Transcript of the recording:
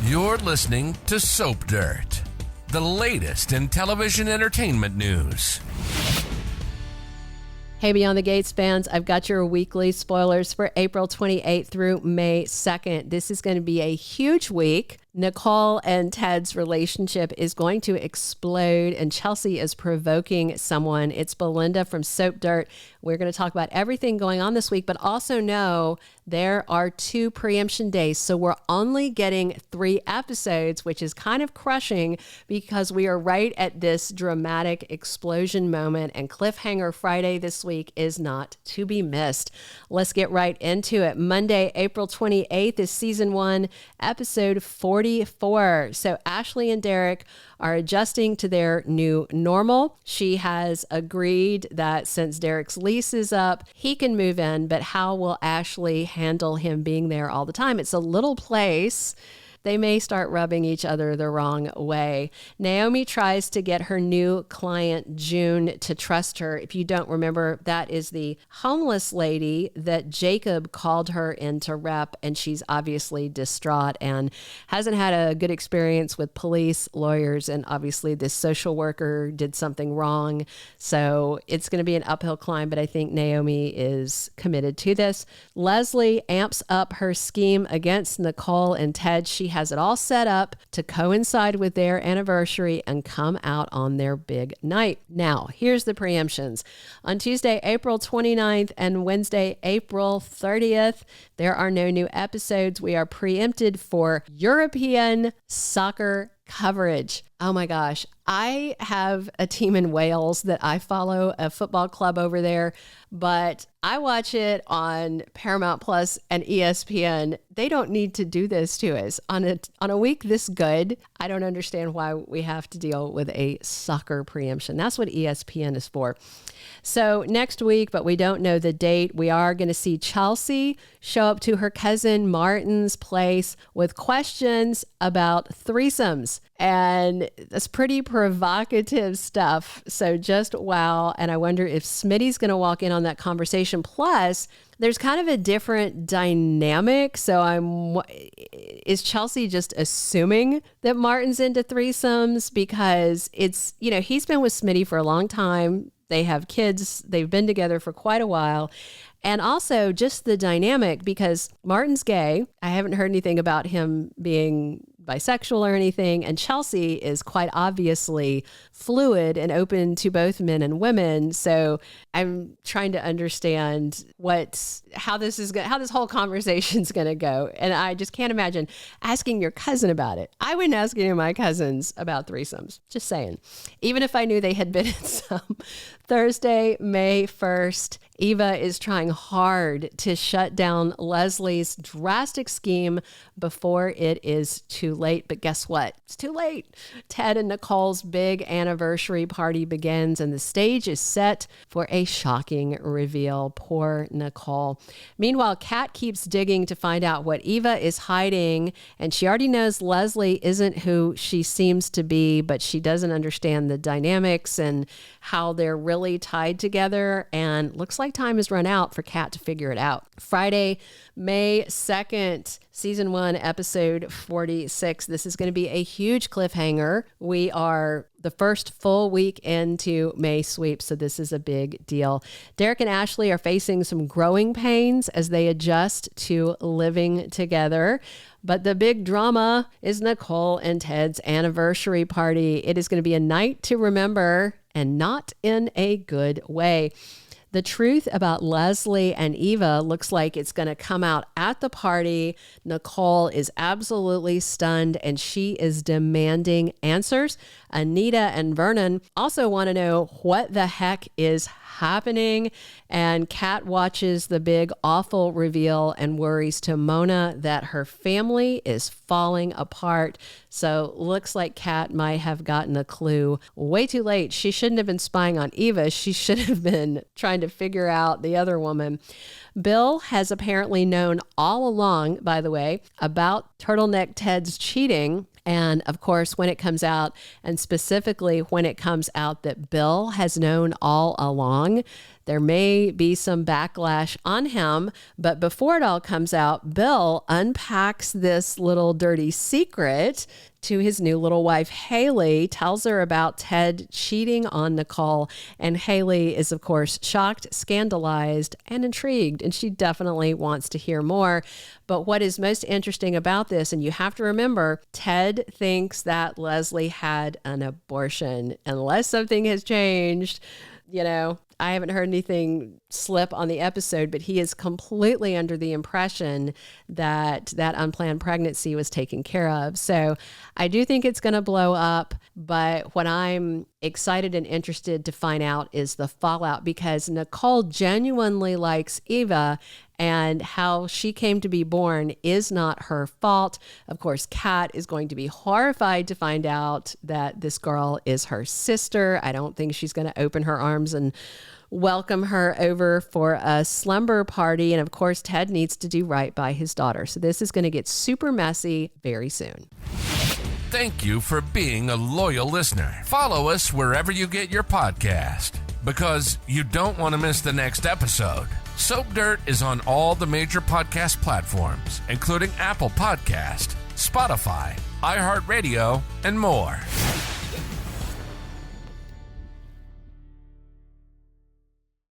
You're listening to Soap Dirt, the latest in television entertainment news. Hey, Beyond the Gates fans, I've got your weekly spoilers for April 28th through May 2nd. This is going to be a huge week. Nicole and Ted's relationship is going to explode, and Chelsea is provoking someone. It's Belinda from Soap Dirt. We're going to talk about everything going on this week, but also know there are 2 preemption days. So we're only getting 3 episodes, which is kind of crushing because we are right at this dramatic explosion moment, and Cliffhanger Friday this week is not to be missed. Let's get right into it. Monday, April 28th is season 1, episode 44. So Ashley and Derek are adjusting to their new normal. She has agreed that since Derek's lease is up, he can move in, but how will Ashley handle him being there all the time? It's a little place. They may start rubbing each other the wrong way. Naomi tries to get her new client, June, to trust her. If you don't remember, that is the homeless lady that Jacob called her into rep, and she's obviously distraught and hasn't had a good experience with police, lawyers, and obviously this social worker did something wrong. So it's going to be an uphill climb, but I think Naomi is committed to this. Leslie amps up her scheme against Nicole and Ted. She has it all set up to coincide with their anniversary and come out on their big night. Now, here's the preemptions. On Tuesday, April 29th and Wednesday, April 30th, there are no new episodes. We are preempted for European soccer coverage. Oh my gosh. I have a team in Wales that I follow, a football club over there, but I watch it on Paramount Plus and ESPN. They don't need to do this to us. On a week this good, I don't understand why we have to deal with a soccer preemption. That's what ESPN is for. So next week, but we don't know the date, we are going to see Chelsea show up to her cousin Martin's place with questions about threesomes. And that's pretty provocative stuff. So just wow. And I wonder if Smitty's going to walk in on that conversation. Plus, there's kind of a different dynamic. So is Chelsea just assuming that Martin's into threesomes? Because it's, he's been with Smitty for a long time. They have kids. They've been together for quite a while. And also just the dynamic, because Martin's gay. I haven't heard anything about him being bisexual or anything. And Chelsea is quite obviously fluid and open to both men and women. So I'm trying to understand how this whole conversation's going to go. And I just can't imagine asking your cousin about it. I wouldn't ask any of my cousins about threesomes. Just saying. Even if I knew they had been in some. Thursday, May 1st, Eva is trying hard to shut down Leslie's drastic scheme before it is too late. But guess what? It's too late. Ted and Nicole's big anniversary party begins, and the stage is set for a shocking reveal. Poor Nicole. Meanwhile, Kat keeps digging to find out what Eva is hiding, and she already knows Leslie isn't who she seems to be, but she doesn't understand the dynamics and how they're really tied together, and looks like time has run out for Kat to figure it out. Friday, May 2nd, season 1, episode 46. This is going to be a huge cliffhanger. We are the first full week into May sweep, so this is a big deal. Derek and Ashley are facing some growing pains as they adjust to living together. But the big drama is Nicole and Ted's anniversary party. It is going to be a night to remember, and not in a good way. The truth about Leslie and Eva looks like it's going to come out at the party. Nicole is absolutely stunned, and she is demanding answers. Anita and Vernon also want to know what the heck is happening. And Kat watches the big awful reveal and worries to Mona that her family is falling apart. So looks like Kat might have gotten a clue way too late. She shouldn't have been spying on Eva. She should have been trying to figure out the other woman. Bill has apparently known all along, by the way, about Turtleneck Ted's cheating. And of course, when it comes out, and specifically when it comes out that Bill has known all along, there may be some backlash on him. But before it all comes out, Bill unpacks this little dirty secret to his new little wife, Hayley, tells her about Ted cheating on Nicole. And Hayley is, of course, shocked, scandalized, and intrigued. And she definitely wants to hear more. But what is most interesting about this, and you have to remember, Ted thinks that Leslie had an abortion. Unless something has changed, I haven't heard anything slip on the episode, but he is completely under the impression that that unplanned pregnancy was taken care of. So I do think it's going to blow up, but what I'm excited and interested to find out is the fallout, because Nicole genuinely likes Eva, and how she came to be born is not her fault. Of course, Kat is going to be horrified to find out that this girl is her sister. I don't think she's going to open her arms and welcome her over for a slumber party. And of course, Ted needs to do right by his daughter. So this is going to get super messy very soon. Thank you for being a loyal listener. Follow us wherever you get your podcast, because you don't want to miss the next episode. Soap Dirt is on all the major podcast platforms, including Apple Podcast, Spotify, iHeartRadio, and more.